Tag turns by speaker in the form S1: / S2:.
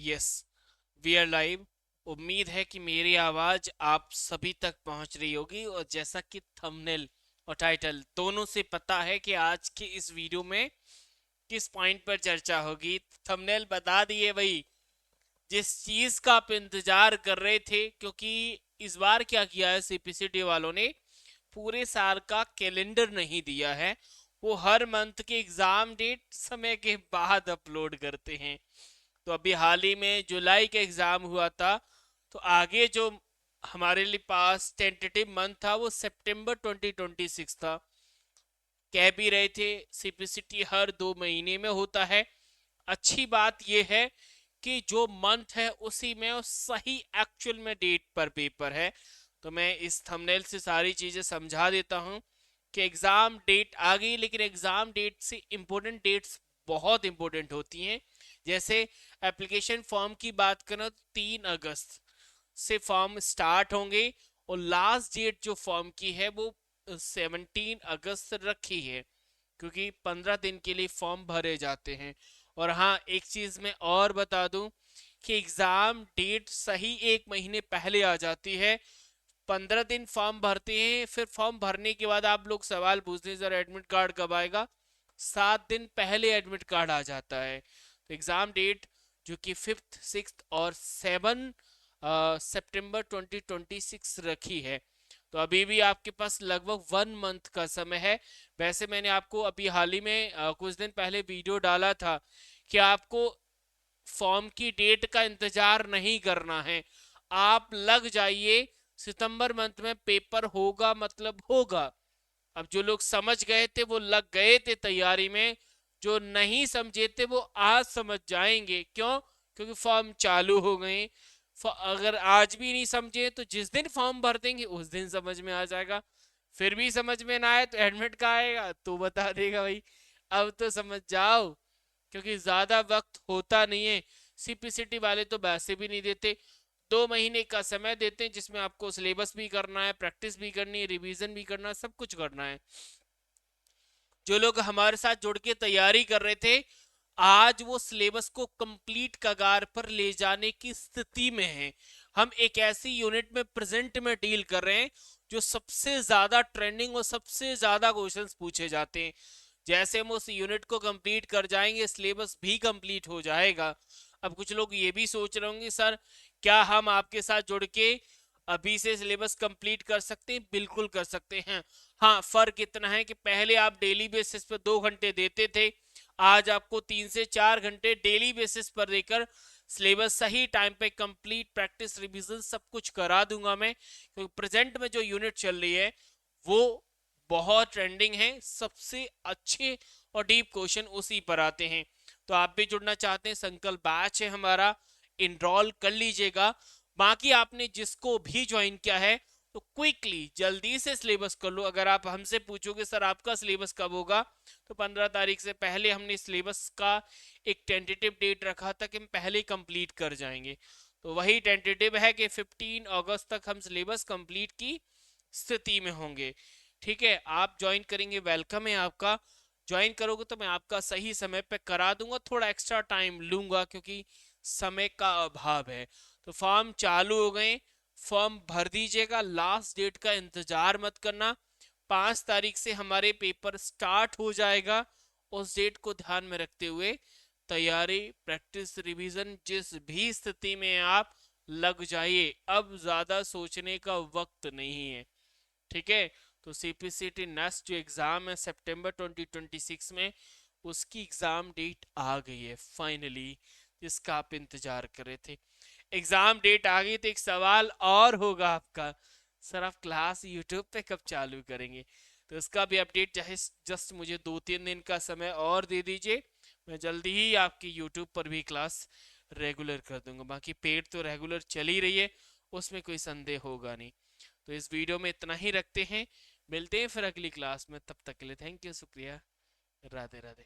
S1: Yes, we are live. उम्मीद है कि मेरी आवाज आप सभी तक पहुंच रही होगी, और जैसा कि थंबनेल और टाइटल दोनों से पता है कि आज की इस वीडियो में किस पॉइंट पर चर्चा होगी। थंबनेल बता दिए भाई, जिस चीज का आप इंतजार कर रहे थे। क्योंकि इस बार क्या किया है सीपीसीटी वालों ने, पूरे साल का कैलेंडर नहीं दिया है। वो हर मंथ के एग्जाम डेट समय के बाद अपलोड करते हैं। तो अभी हाल ही में जुलाई का एग्जाम हुआ था, तो आगे जो हमारे लिए पास टेंटेटिव मंथ था वो सितंबर 2026 था। कह भी रहे थे सीपीसीटी हर 2 महीने में होता है। अच्छी बात यह है कि जो मंथ है उसी में और सही एक्चुअल में डेट पर पेपर है। तो मैं इस थंबनेल से सारी चीजें समझा देता हूं कि एग्जाम डेट आ गई, लेकिन एग्जाम डेट से इंपॉर्टेंट डेट्स बहुत इंपॉर्टेंट होती हैं। जैसे एप्लीकेशन फॉर्म की बात करें तो 3 अगस्त से फॉर्म स्टार्ट होंगे, और लास्ट डेट जो फॉर्म की है वो 17 अगस्त रखी है, क्योंकि 15 दिन के लिए फॉर्म भरे जाते हैं। और हाँ, एक चीज मैं और बता दूं कि एग्जाम डेट सही 1 महीने पहले आ जाती है। 15 दिन फॉर्म भरते हैं, फिर फॉर्म भरने के बाद आप लोग सवाल पूछते हैं सर एडमिट कार्ड कब आएगा। 7 दिन पहले एडमिट कार्ड आ जाता है। तो एग्जाम डेट जो कि 5th 6th और 7 सितंबर 2026 रखी है। तो अभी भी आपके पास लगभग 1 मंथ का समय है। वैसे मैंने आपको अभी हाल ही में कुछ दिन पहले वीडियो डाला था कि आपको फॉर्म की डेट का इंतजार नहीं करना है, आप लग जाइए। सितंबर मंथ में पेपर होगा मतलब होगा। अब जो लोग समझ गए थे वो लग गए थे तैयारी में, जो नहीं समझे थे वो आज समझ जाएंगे। क्यों? क्योंकि फॉर्म चालू हो गए। अगर आज भी नहीं समझे तो जिस दिन फॉर्म भर देंगे उस दिन समझ में आ जाएगा। फिर भी समझ में ना आए तो एडमिट का आएगा तो बता देगा भाई। अब तो समझ जाओ, क्योंकि ज्यादा वक्त होता नहीं है। सीपीसीटी वाले तो वैसे भी नहीं देते। 2 महीने का समय देते हैं, जिसमें आपको सिलेबस भी करना है, प्रैक्टिस भी करनी है, रिवीजन भी करना है, सब कुछ करना है। जो लोग हमारे साथ जुड़ के तैयारी कर रहे थे, आज वो सिलेबस को कंप्लीट कगार पर ले जाने की स्थिति में है। हम एक ऐसी यूनिट में प्रेजेंट में डील कर रहे हैं जो सबसे ज्यादा ट्रेंडिंग और सबसे ज्यादा क्वेश्चंस पूछे जाते हैं। जैसे हम उस यूनिट को कंप्लीट कर जाएंगे, सिलेबस भी कंप्लीट हो जाएगा। अब कुछ लोग ये भी सोच रहे होंगे सर, क्या हम आपके साथ जुड़ के अभी से सिलेबस कंप्लीट कर सकते हैं? बिल्कुल कर सकते हैं। हाँ, फर्क इतना है कि पहले आप डेली बेसिस पर 2 घंटे देते थे, आज आपको 3 से 4 घंटे डेली बेसिस पर देकर सिलेबस सही टाइम पे कंप्लीट, प्रैक्टिस, रिवीजन सब कुछ करा दूंगा मैं। क्योंकि प्रेजेंट में जो यूनिट चल रही है वो बहुत ट्रेंडिंग है। सबसे अच्छे और डीप क्वेश्चन उसी पर आते हैं। तो आप भी जुड़ना चाहते हैं, संकल्प बैच है हमारा, इनरोल कर लीजिएगा। बाकी आपने जिसको भी ज्वाइन किया है तो क्विकली जल्दी से सिलेबस कर लो। अगर आप हमसे पूछोगे सर आपका सिलेबस कब होगा, तो 15 तारीख से पहले हमने सिलेबस का एक टेंटेटिव डेट रखा था कि हम पहले कंप्लीट कर जाएंगे। तो वही टेंटेटिव है कि 15 अगस्त तक हम सिलेबस कंप्लीट की स्थिति में होंगे। ठीक है, आप ज्वाइन करेंगे, वेलकम है आपका। ज्वाइन करोगे तो मैं आपका सही समय पे करा दूंगा, थोड़ा एक्स्ट्रा टाइम लूंगा क्योंकि समय का अभाव है। तो फॉर्म चालू हो गए, फॉर्म भर दीजिएगा, लास्ट डेट का इंतजार मत करना। 5 तारीख से हमारे पेपर स्टार्ट हो जाएगा। उस डेट को ध्यान में रखते हुए तैयारी, प्रैक्टिस, रिवीजन जिस भी स्थिति में आप लग जाइए। अब ज्यादा सोचने का वक्त नहीं है। ठीक है, तो सीपीसीटी नेक्स्ट जो एग्जाम है सितंबर 2026 में, उसकी एग्जाम डेट आ गई है फाइनली, जिसका आप इंतजार कर रहे थे। एग्जाम डेट आ गई तो एक सवाल और होगा आपका, सर आप क्लास यूट्यूब पे कब चालू करेंगे? तो उसका भी अपडेट चाहे जस्ट मुझे 2-3 दिन का समय और दे दीजिए, मैं जल्दी ही आपकी यूट्यूब पर भी क्लास रेगुलर कर दूंगा। बाकी पेड तो रेगुलर चल ही रही है, उसमें कोई संदेह होगा नहीं। तो इस वीडियो में इतना ही रखते हैं, मिलते हैं फिर अगली क्लास में। तब तक के लिए थैंक यू, शुक्रिया, राधे राधे।